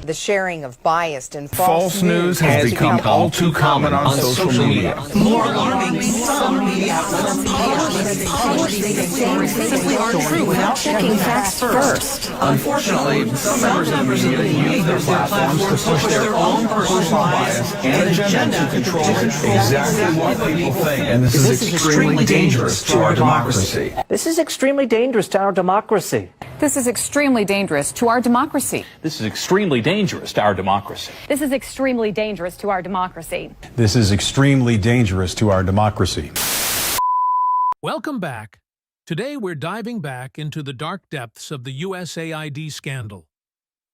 the sharing of biased and False news has become all too common on social media. More alarming, some media outlets publish things that simply aren't true without checking facts first. Unfortunately, some members of the media use their platforms to push their own personal bias and agenda to control exactly what people think. And this is extremely dangerous to our democracy. This is extremely dangerous to our democracy. This is extremely dangerous to our democracy. This is extremely dangerous to our democracy. This is extremely dangerous to our democracy. This is extremely dangerous to our democracy. Welcome back. Today we're diving back into the dark depths of the USAID scandal.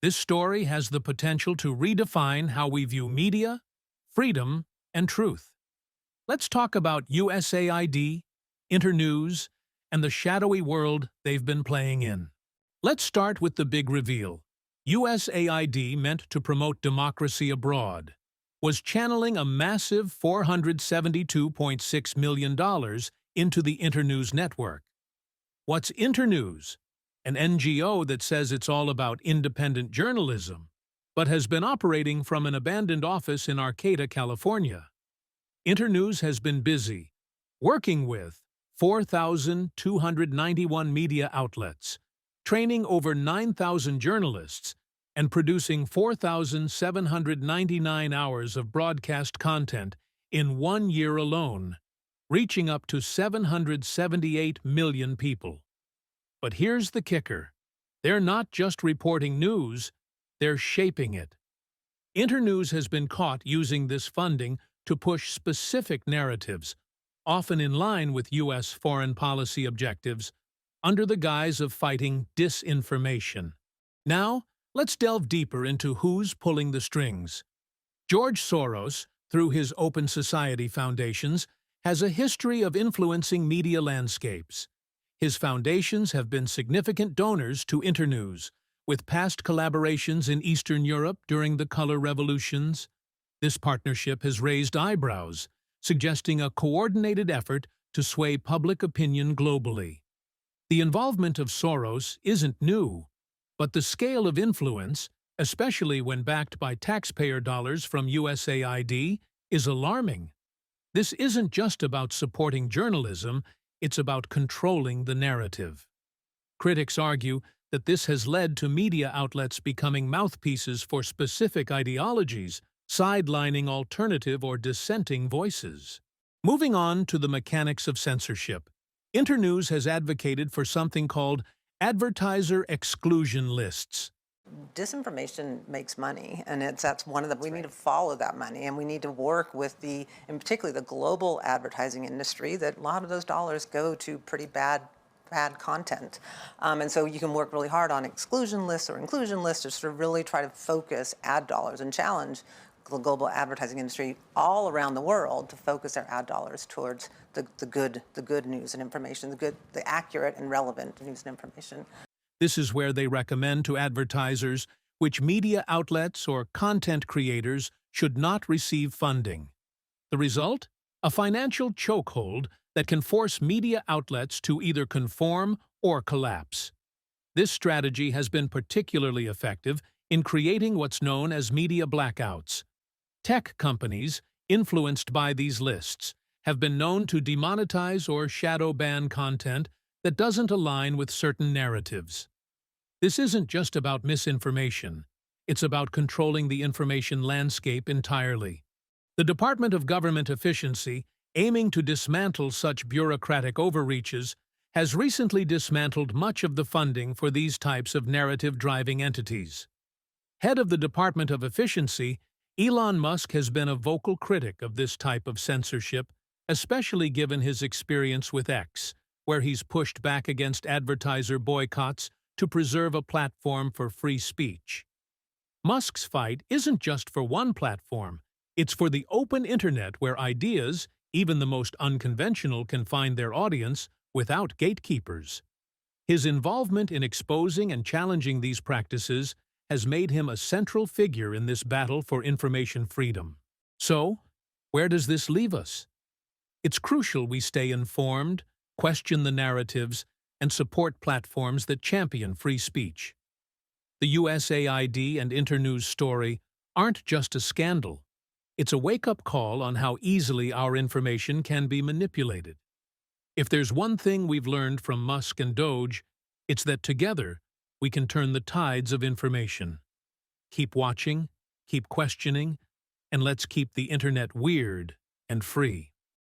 This story has the potential to redefine how we view media, freedom, and truth. Let's talk about USAID, Internews, and the shadowy world they've been playing in. Let's start with the big reveal. USAID, meant to promote democracy abroad, was channeling a massive $472.6 million into the Internews network. What's Internews? An NGO that says it's all about independent journalism, but has been operating from an abandoned office in Arcata, California. Internews has been busy, working with 4,291 media outlets, training over 9,000 journalists, and producing 4,799 hours of broadcast content in 1 year alone, reaching up to 778 million people. But here's the kicker. They're not just reporting news, they're shaping it. Internews has been caught using this funding to push specific narratives, often in line with U.S. foreign policy objectives, under the guise of fighting disinformation. Now, let's delve deeper into who's pulling the strings. George Soros, through his Open Society foundations, has a history of influencing media landscapes. His foundations have been significant donors to Internews, with past collaborations in Eastern Europe during the color revolutions. This partnership has raised eyebrows, suggesting a coordinated effort to sway public opinion globally. The involvement of Soros isn't new, but the scale of influence, especially when backed by taxpayer dollars from USAID, is alarming. This isn't just about supporting journalism, it's about controlling the narrative. Critics argue that this has led to media outlets becoming mouthpieces for specific ideologies, sidelining alternative or dissenting voices. Moving on to the mechanics of censorship, Internews has advocated for something called advertiser exclusion lists. Disinformation makes money, and that's one of the, we need to follow that money, and we need to work with in particularly the global advertising industry, that a lot of those dollars go to pretty bad content. And so you can work really hard on exclusion lists or inclusion lists to sort of really try to focus ad dollars and challenge the global advertising industry all around the world to focus their ad dollars towards the good news and information, the accurate and relevant news and information. This is where they recommend to advertisers which media outlets or content creators should not receive funding. The result? A financial chokehold that can force media outlets to either conform or collapse. This strategy has been particularly effective in creating what's known as media blackouts. Tech companies, influenced by these lists, have been known to demonetize or shadow ban content that doesn't align with certain narratives. This isn't just about misinformation, it's about controlling the information landscape entirely. The Department of Government Efficiency, aiming to dismantle such bureaucratic overreaches, has recently dismantled much of the funding for these types of narrative-driving entities. Head of the Department of Efficiency, Elon Musk has been a vocal critic of this type of censorship, especially given his experience with X, where he's pushed back against advertiser boycotts to preserve a platform for free speech. Musk's fight isn't just for one platform, it's for the open internet where ideas, even the most unconventional, can find their audience without gatekeepers. His involvement in exposing and challenging these practices has made him a central figure in this battle for information freedom. So, where does this leave us? It's crucial we stay informed, question the narratives, and support platforms that champion free speech. The USAID and Internews story aren't just a scandal. It's a wake-up call on how easily our information can be manipulated. If there's one thing we've learned from Musk and Doge, it's that together we can turn the tides of information. Keep watching, keep questioning, and let's keep the internet weird and free.